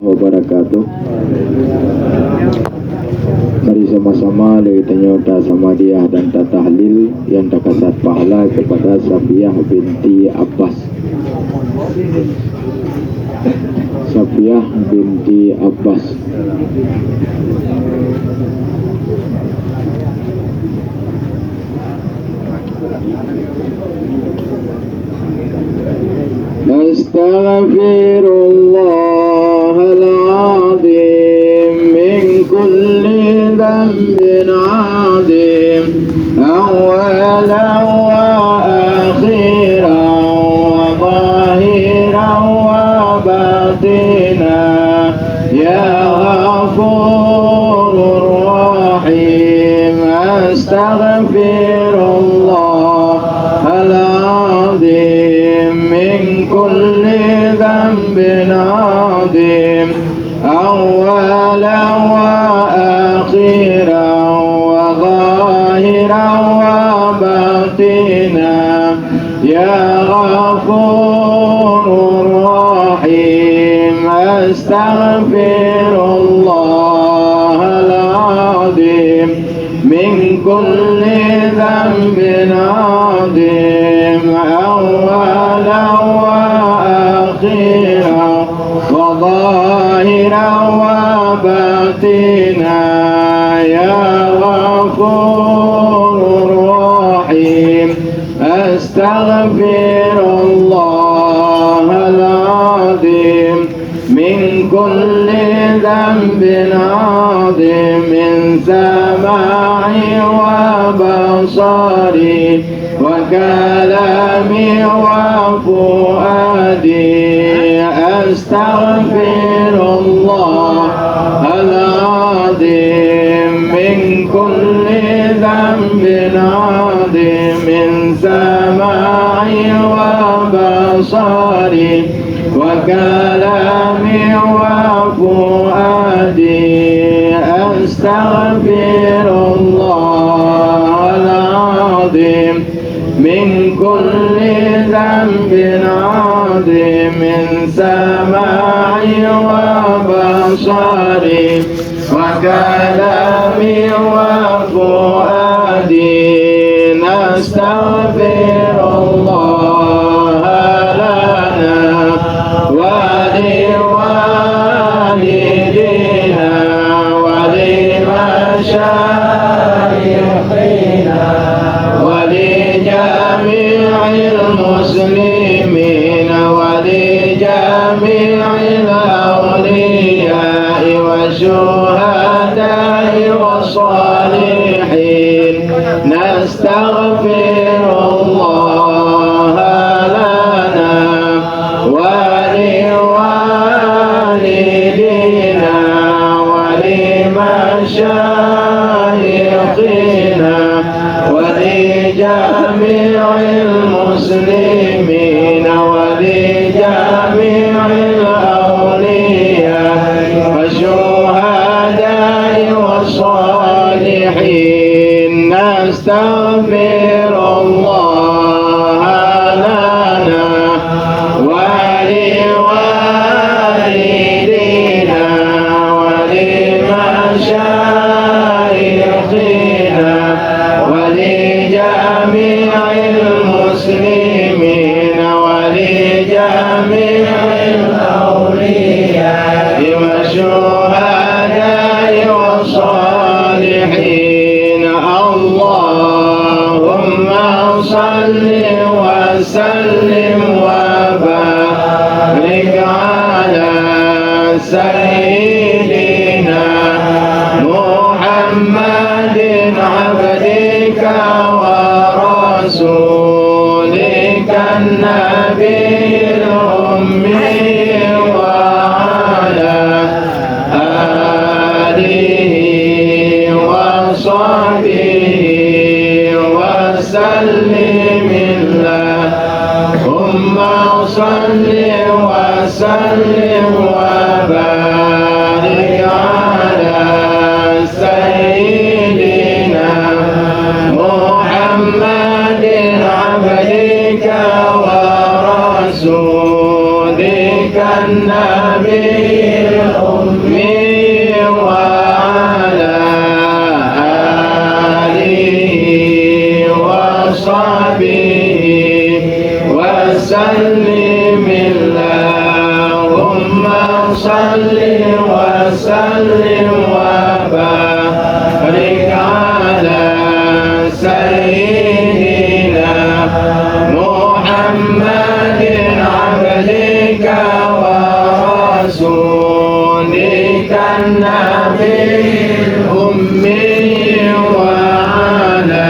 wabarakatuh. Mari sama-sama kita nyota samadiyah dan tahlil yang takasat pahala kepada Safiyah binti Abbas. Safiyah binti Abbas. Astaghfirullahal azim min kulli dhanbin azim awwalan wa akhiran wa zahiran wa batinan ya ghafurur rahim. Astaghfirullahal azim min kulli dhanbin azim awwalan wa akhiran wa zahiran wa batinan ya ghafurur rahim. Astaghfirullahal azim min kulli dhanbin azim awwalan wa akhiran wa zahiran wa batinan ya ghafurur rahim. Astaghfirullahal azim min kulli dhanbin azim min sam'i wa basari wa kalami wa fuadi. Astaghfirullahal azim min kulli dhanbin azim min sam'i wa basari wa kalami wa fuadi. Astaghfirullahal azim min kulli dhanbin azim min sam'i wa basari wa kalami wa fuadi. Nastaghfirullah lana wa liwalidina wa limashayikhina wa lijami'il muslimin wa lijami'il awliya'i wa shuhada'i wa salihin. Nastaghfirullah lana wa liwalidina wa limashayikhina wa lijami'il muslimin wa lijami'il awliya'i wa shuhada'i wa salihin. Nastaghfirullah lana wa liwalidina wa limashayikhina wa lijami'il muslimin wa lijami'il awliya'i wa shuhada'i wa salihin. Allahumma salli wa sallim wa barik ala sayyidina Muhammadin abdika wa rasulika nabiyil ummi wa ala alihi wa sahbihi wa sallim. Allahumma salli wa sallim wa barik ala sayyidina Muhammadin abdika wa rasulika nabiyil وسلم اللهم صل وسلم وبارك على سيدنا محمد عبدك ورسولك النبي الأمي وعلى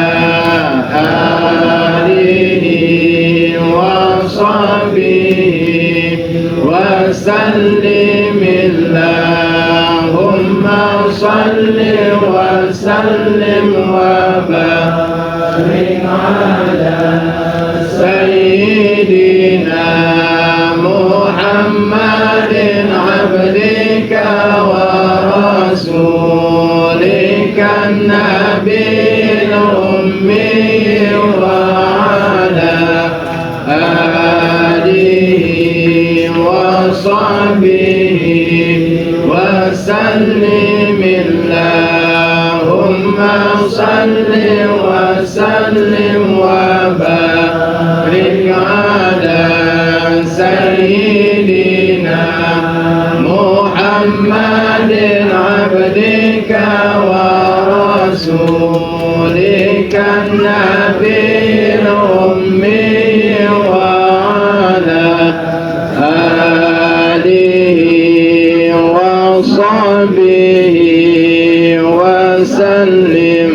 آله وصحبه وسلم اللهم صل وسلم وبارك على سيدنا محمد عبدك ورسولك النبي الأمي وعلى آله وصحبه وسلم اللهم صل وسلم وبارك على سيدنا محمد عبدك ورسولك النبي الأمي وعلى آله وصحبه وسلم.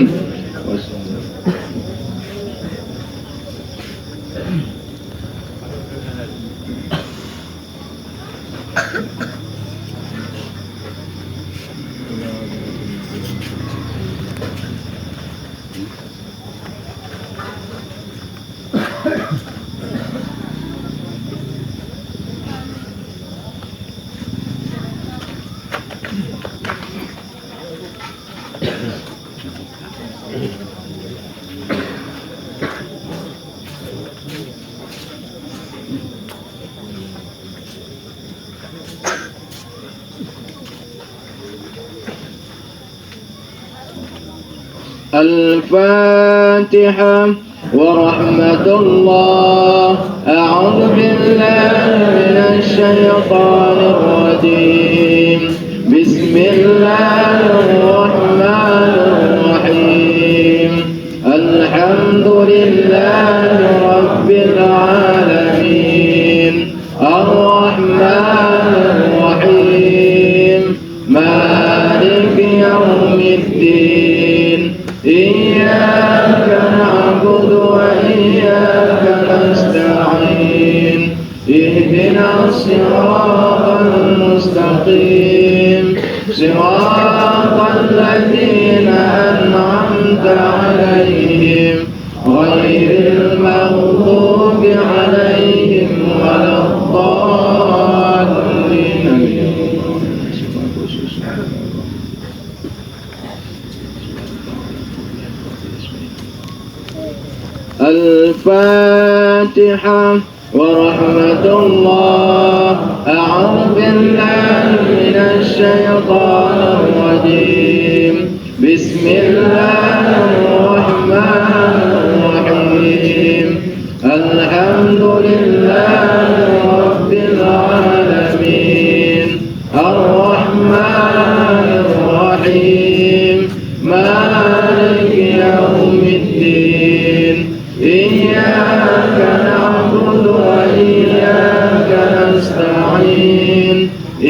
الفاتحة. ورحمة الله. أعوذ بالله من الشيطان الرجيم. بسم الله الرحمن الرحيم. الحمد لله رب العالمين الرحمن الرحيم مالك يوم الدين إياك نعبد وإياك نستعين اهدنا الصراط المستقيم صراط الذين أنعمت عليهم غير المغضوب عليهم ولا الضالين. الفاتحة. ورحمة الله. أعوذ بالله من الشيطان الرجيم. بسم الله الرحمن الرحيم. الحمد لله رب العالمين الرحمن الرحيم مالك يوم الدين إياك نعبد وإياك نستعين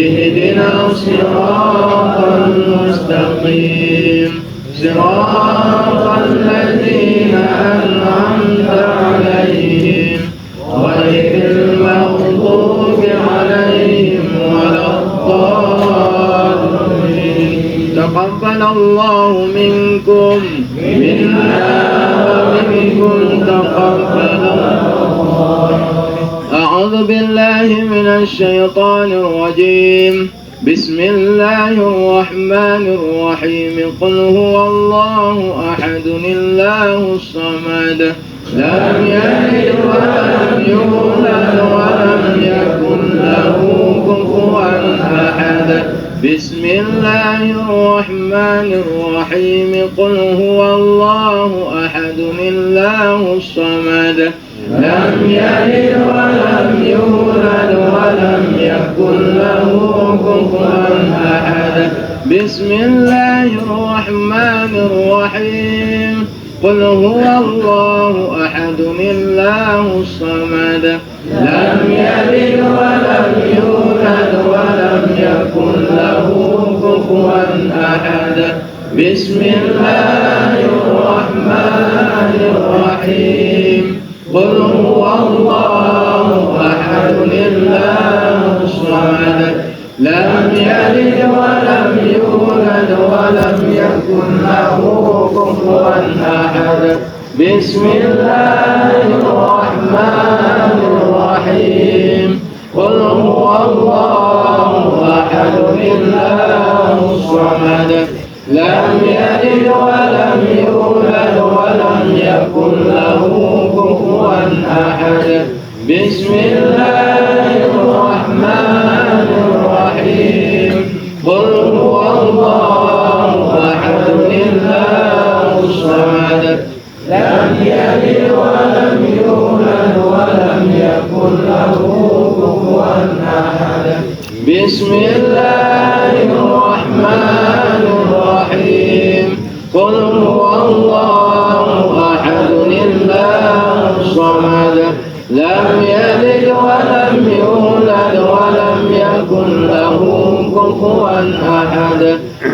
اهدنا الصراط المستقيم صراط الذين أنعمت عليهم غير المغضوب عليهم ولا الضالين. تقبل الله منكم منا ومنكم تقبل. أعوذ بالله من الشيطان الرجيم. بسم الله الرحمن الرحيم. قل هو الله أحد الله الصمد لم يلد ولم يولد ولم يكن له كفوا أحد. بسم الله الرحمن الرحيم. قل هو الله أحد الله الصمد لم يلد ولم يولد ولم يكن له كفوا أحد. بسم الله الرحمن الرحيم. قل هو الله أحد الله الصمد لم يلد ولم يولد ولم يكن له كفوا أحد. بسم الله الرحمن الرحيم. قل هو الله أحد الله الصمد لم يلد ولم يولد ولم يكن له كفوا أحد. بسم الله الرحمن الرحيم. قل هو الله أحد الله الصمد لم يلد ولم يولد ولم يكن له كفوا أحد. بسم الله الرحمن الرحيم. قل هو الله أحد الله الصمد لم يلد ولم يولد ولم يكن له كفوا أحد. بسم الله الرحمن الرحيم. قل هو الله أحد الله الصمد لم يلد ولم يولد ولم يكن له كفوا أحد.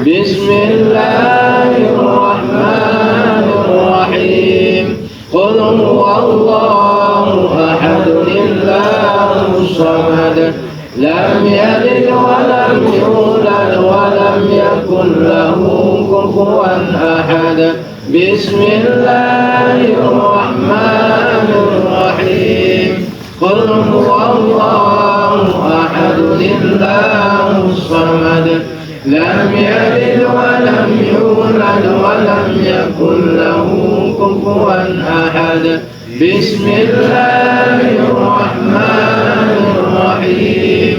بسم الله الرحمن الرحيم. قل هو الله أحد الله الصمد لم يلد ولم يولد ولم يكن له كفوا أحد. بسم الله الرحمن الرحيم. قل هو الله أحد الله الصمد لم يلد ولم يولد ولم يكن له كفوا أحد. بسم الله الرحمن الرحيم.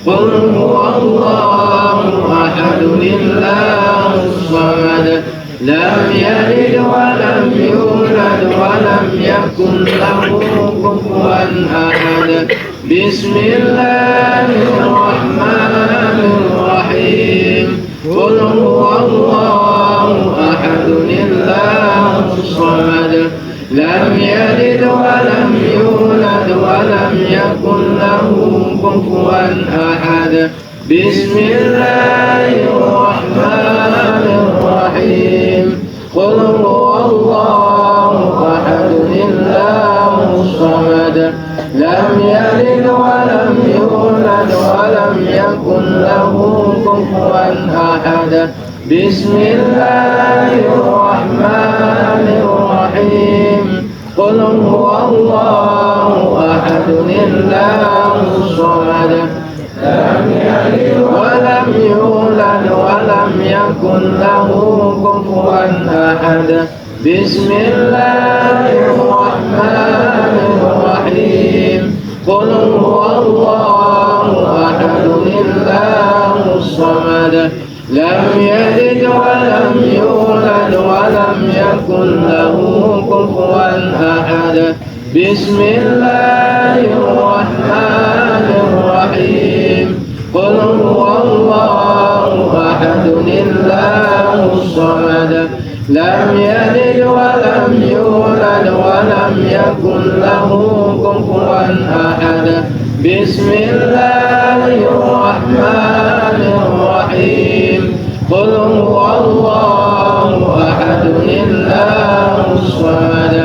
قل هو الله أحد الله الصمد لم يلد ولم يولد ولم يكن له كفوا أحد. بسم الله الرحمن الرحيم. قل هو الله أحد الله الصمد لم يلد ولم يولد ولم يكن له كفوا أحد. بسم الله الرحمن الرحيم. قل هو الله أحد الله الصمد لم يلد ولم يولد ولم يكن له كفوا أحد. بسم الله الرحمن الرحيم. قل هو الله أحد الله الصمد لم يلد ولم يولد ولم يكن له كفوا أحد. بسم الله الرحمن الرحيم. قل هو الله أحد الله الصمد لم يلد ولم يولد ولم يكن له كفوا أحد. بسم الله الرحمن الرحيم. قل هو الله أحد الله الصمد لم يلد ولم يولد ولم يكن له كفوا أحد. بسم الله الرحمن الرحيم. قل هو الله أحد الله الصمد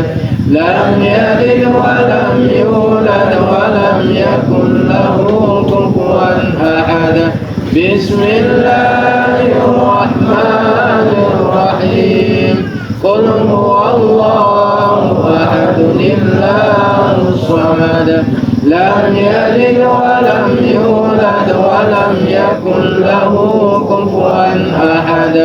لم يلد ولم يولد ولم يكن له كفوا أحد. بسم الله الرحمن الرحيم. قل هو الله أحد الله الصمد لم يلد ولم يولد ولم يكن له كفوا أحد.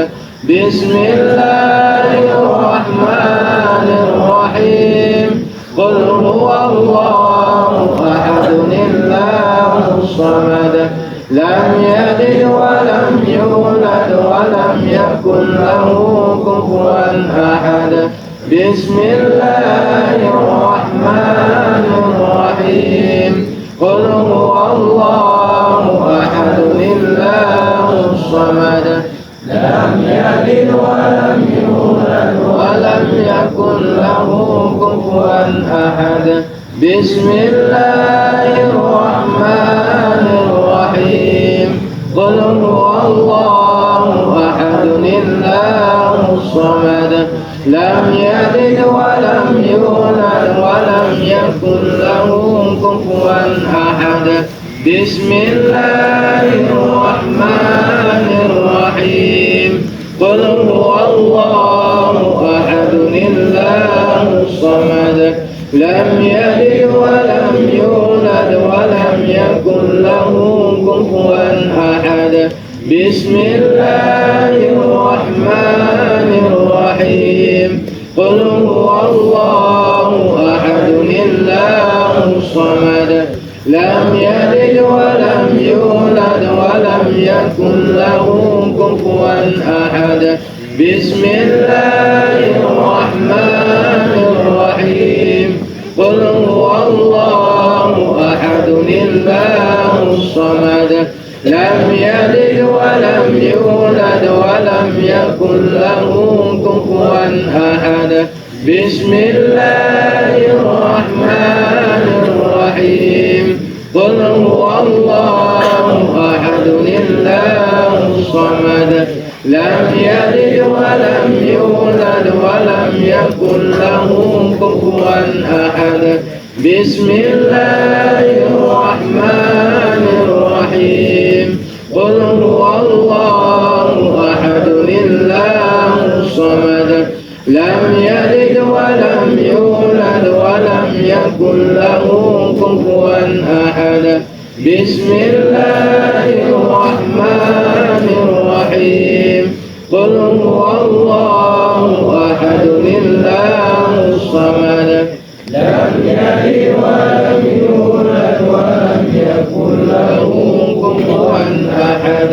بسم الله الرحمن الرحيم. قل هو الله أحد الله الصمد لم يلد ولم يولد ولم يكن له كفوا أحد. بسم الله الرحمن يلد ولم يولد ولم يكن له كفوا أحد. بسم الله الرحمن الرحيم. قل هو الله أحد الله الصمد لم يلد ولم يولد ولم يكن له كفوا أحد. بسم الله الرحمن الرحيم. قل هو الله أحد الله الصمد لم يلد ولم يولد ولم يكن له كفوا أحد. بسم الله الرحمن الرحيم. قل هو الله أحد الله الصمد لم يلد ولم يولد ولم يكن له كفوا أحد. بسم الله الرحمن الرحيم. قل هو الله أحد الله الصمد لم يلد ولم يولد ولم يكن له كفوا أحد. بسم الله الرحمن الرحيم. قل هو الله أحد الله الصمد لم يلد ولم يولد ولم يكن له كفوا أحد. بسم الله الرحمن الرحيم. قل هو الله أحد الله الصمد لم يلد ولم يولد ولم يكن له كفوا أحد. بسم الله الرحمن الرحيم. قل هو الله أحد الله الصمد لم يلد ولم يولد ولم يكن له كفوا أحد.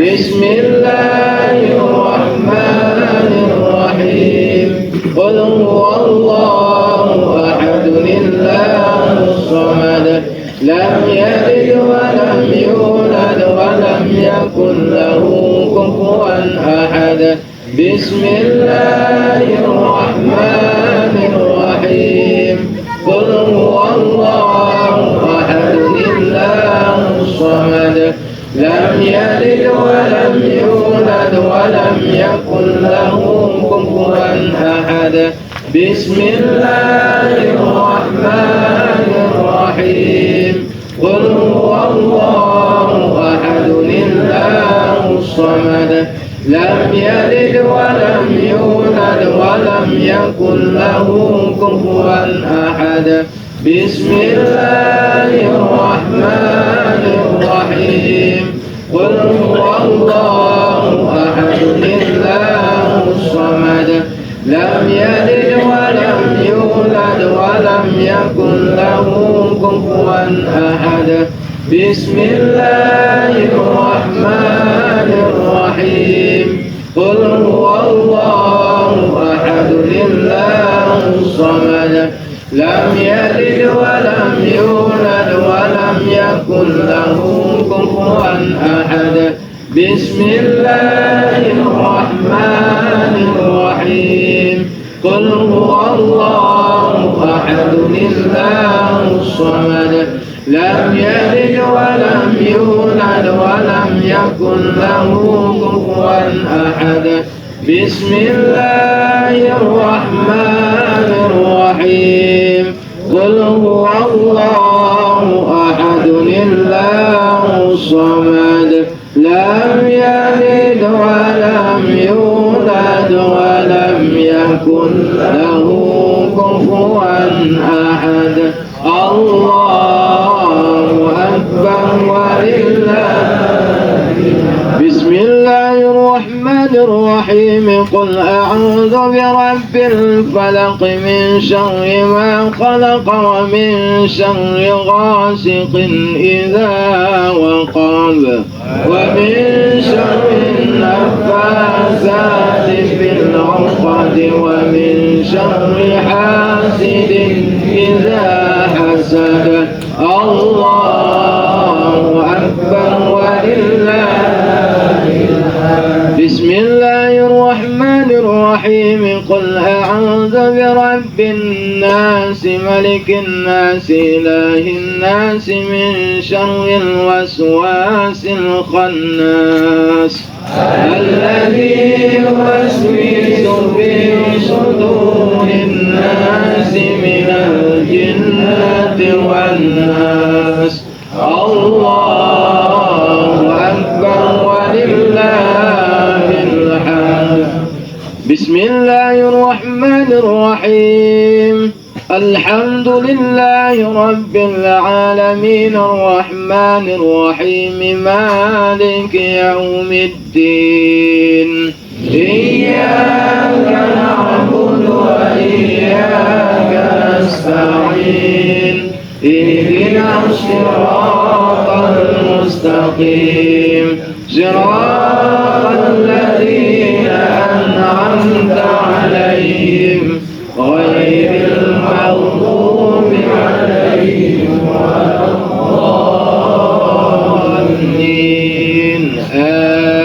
بسم الله الرحمن الرحيم. قل هو الله أحد الله الصمد لم يلد ولم يولد ولم يكن له كفوا أحد. بسم الله الرحمن الرحيم. قل هو الله أحد الله الصمد لم يلد ولم يولد ولم يكن له كفوا أحد. بسم الله الرحمن الرحيم. قل هو الله أحد الله الصمد لم يلد ولم يولد ولم يكن له كفوا أحد. بسم الله الرحمن الرحيم. قل هو الله أحد الله الصمد لم يلد ولم يولد ولم يكن له كفوا أحد. بسم الله الرحمن الرحيم. قل هو الله أحد الله الصمد لم يلد ولم يولد ولم يكن له كفوا أحد. بسم الله الرحمن الرحيم. قل هو الله أحد الله الصمد لم يلد ولم يولد ولم يكن له كفوا أحد. بسم الله الرحمن الرحيم. قل هو الله أحد الله الصمد لم يلد ولم يولد ولم يكن له كفوا أحد. الله أكبر ولله. بسم الله الرحمن الرحيم. قل أعوذ برب الفلق من شر ما خلق ومن شر غاسق إذا وقب ومن شر النفاثات في العقد ومن شر حاسد إذا حسد. الله أكبر ولله. بسم الله الرجيم قل أعوذ برب الناس ملك الناس إله الناس من شر الوسواس الخناس الذي يوسوس في صدور الناس من الجنة والناس. الله أكبر ولله الحمد. بسم الله الرحمن الرحيم. الحمد لله رب العالمين الرحمن الرحيم مالك يوم الدين. إياك نعبد وإياك نستعين. اهدنا الصراط المستقيم صراط الذين أنعمت عليهم غير المغضوب عليهم ولا الضالين.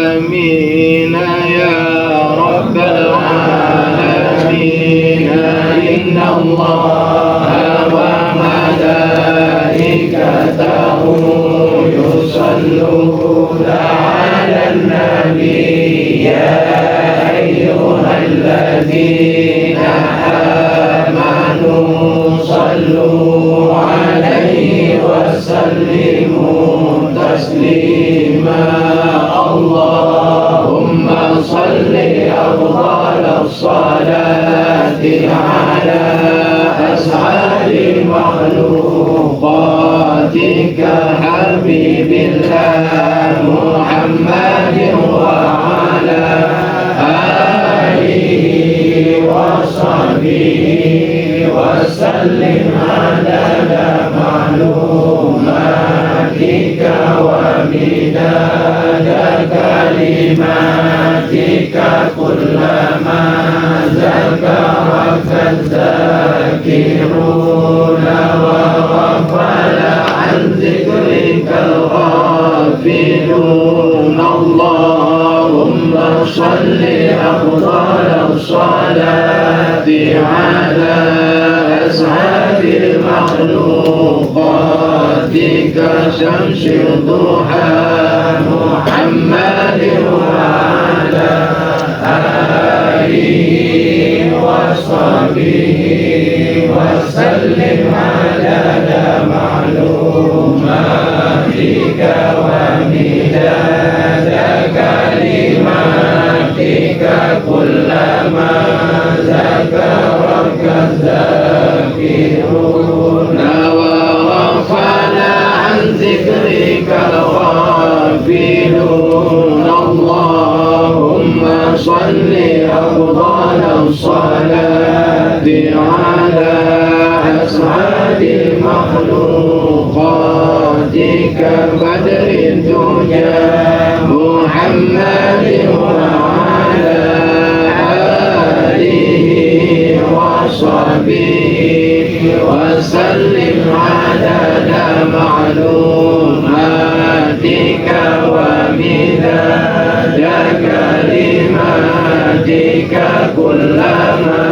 آمين يا رب العالمين. إن الله وملائكته يصلون على النبي يا أيها الذين آمنوا صلوا عليه وسلموا تسليما. اللهم صل أفضل الصلاة على أسعد مخلوقاتك حبيب الله محمد وعلى آله وصحبه وسلم عدد معلوماتك ومداد كلماتك كلما ذكرك الذاكرون وغفل عن ذكرك الغافلون. اللهم صل أفضل الصلاة على أسعد مخلوقاتك شمس الضحى محمد وعلى آله وصحبه وسلم عدد معلوماتك ومداد كلماتك كلما ذكرك الذاكرون وغفل عن ذكرك الغافلون. اللهم صل أفضل الصلاة على أسعد مخلوقاتك بدر الدجى محمد وعلى آله وصحبه وسلم عدد معلوماتك ومداد كلماتك كلما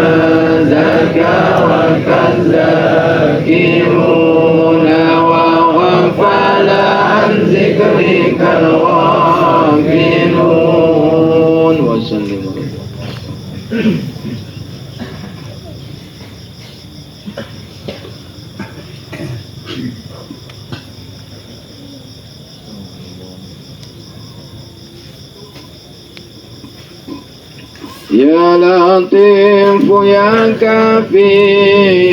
ذكرك الذاكرون وغفل عن ذكرك الغافلون. وسلم. يا لطيف يا كافي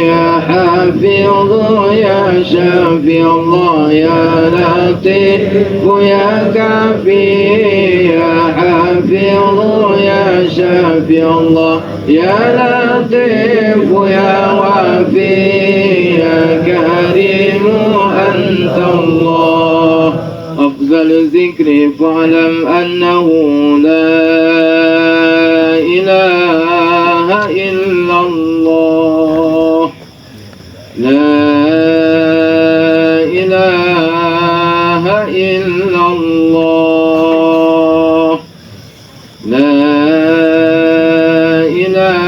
يا حافظ يا شافي الله. يا لطيف يا كافي يا حافظ يا شافي الله. يا لطيف يا وافي يا كريم أنت الله. أفضل الذكر فاعلم أنه لا إله إلا الله. لا إله إلا الله. لا إله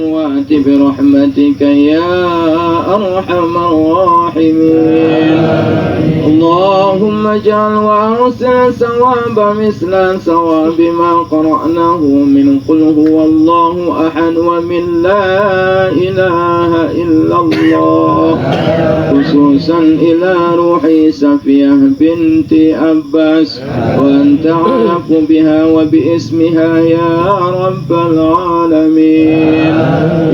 الأموات برحمتك يا أرحم الراحمين. اللهم اجعل وأرسل ثواب مثل ثواب ما قرأناه من قل هو الله أحد ومن لا إله إلا الله، خصوصا إلى روح صفية بنت عباس، وأنت أعرف بها وباسمها يا رب العالمين.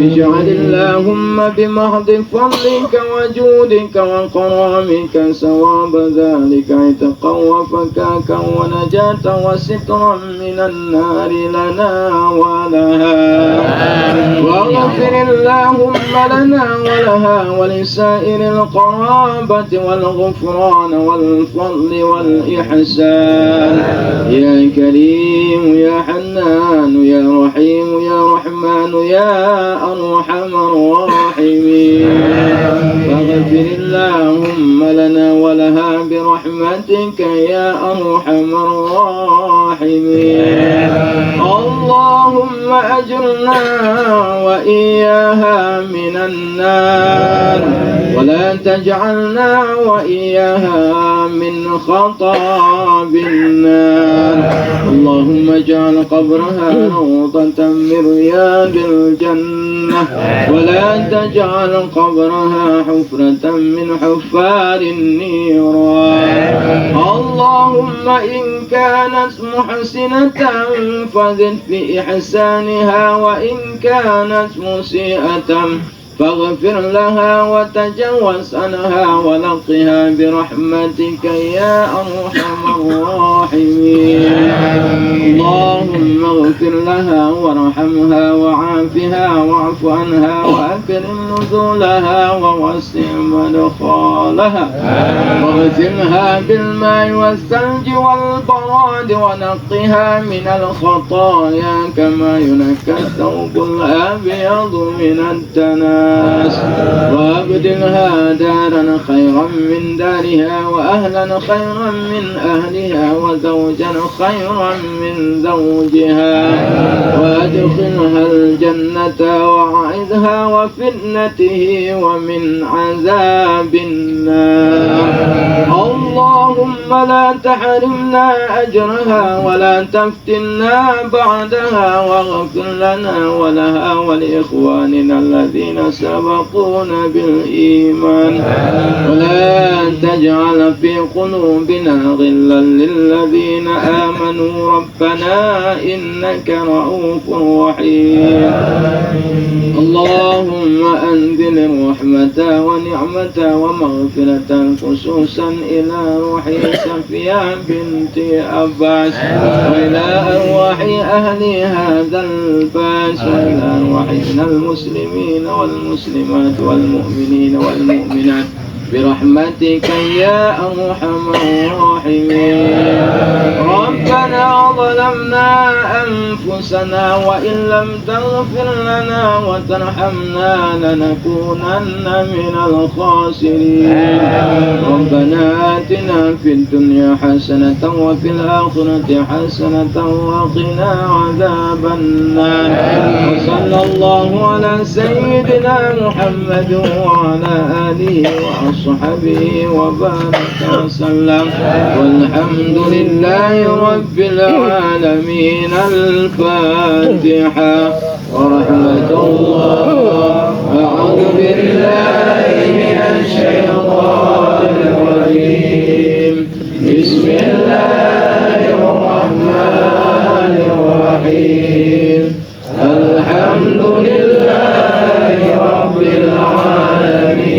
اجعل اللهم بمحض فضلك وجودك وكرامك ثواب ذلك عتقا وفكاكا ونجاة وسترا من النار لنا ولها. واغفر اللهم لنا ولها ولسائر القرابة والغفران والفضل والإحسان يا كريم يا حنان يا رحيم يا رحمن يا أرحم الراحمين. فاغفر اللهم لنا ولها برحمتك يا أرحم الراحمين. اللهم أجرنا وإياها من النار، ولا تجعلنا وإياها من خطاب النار. اللهم اجعل قبرها روضة من رياض الجنة، ولا تجعل قبرها حفرة من حفار النيران. اللهم إن كانت محسنة فزد في إحسانها، وإن كانت مسيئة فاغفر لها وتجوز عنها ولقها برحمتك يا أرحم الراحمين. اللهم اغفر لها وارحمها وعافها واعف عنها وأكرم نزولها ووسع مدخالها، واغسلها بالماء والثلج والبراد ونقها من الخطايا كما ينكى الثوب الأبيض من الدنس، وابدلها دارا خيرا من دارها وأهلا خيرا من أهلها وزوجا خيرا من زوجها، وادخلها الجنة وعائذها وفتنته ومن عذاب النار. اللهم لا تحرمنا أجرها ولا تفتنا بعدها، واغفر لنا ولها ولإخواننا الذين سبقونا بالإيمان، ولا تجعل في قلوبنا غلا للذين آمنوا ربنا إنك رؤوف رحيم. اللهم أنزل الرحمة ونعمة ومغفرة خصوصا إلى روح صفية بنت عباس، وإلى أرواح أهل هذا الباس، وإلى أرواحنا المسلمين والمسلمات والمؤمنين والمؤمنات برحمتك يا أرحم الراحمين. ربنا ظلمنا أنفسنا وإن لم تغفر لنا وترحمنا لنكونن من الخاسرين. ربنا آتنا في الدنيا حسنة وفي الآخرة حسنة وقنا عذاب النار. وصلى الله على سيدنا محمد وعلى آله وصحبه وبارك وسلم، والحمد لله رب العالمين. الفاتحة. ورحمة الله. أعوذ بالله من الشيطان الرجيم. بسم الله الرحمن الرحيم. الحمد لله رب العالمين.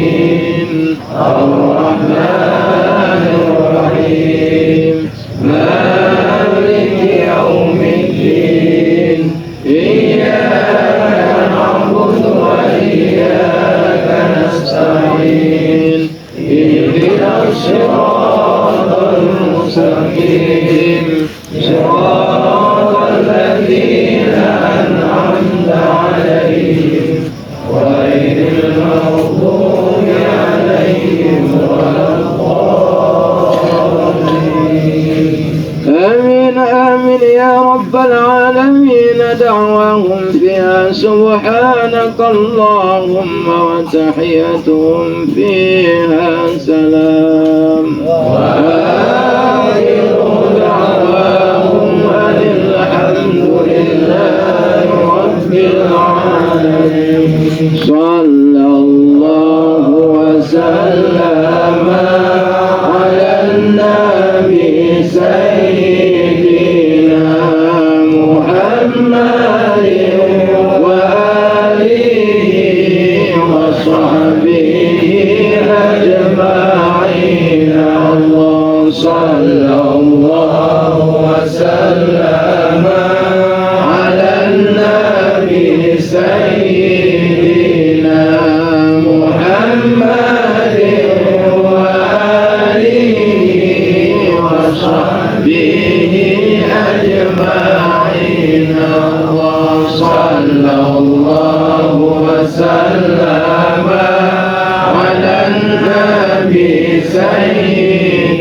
الرحمن الرحيم. مالك يوم الدين. إياك نعبد وإياك نستعين. اهدنا الصراط المستقيم، صراط الذين أنعمت عليهم غير المغضوب عليهم ولا الضالين. آمين آمين يا رب العالمين. دعواهم فيها سبحانك اللهم وتحيتهم فيها سلام وآخر دعواهم أن الحمد لله رب العالمين صلى الله وسلم على النبي سيدنا محمد وآله وصحبه أجمعين الله صلى الله وسلم على النبي سيدنا محمد وآله وصحبه أجمعين الله صلى الله وسلم على النبي سيدنا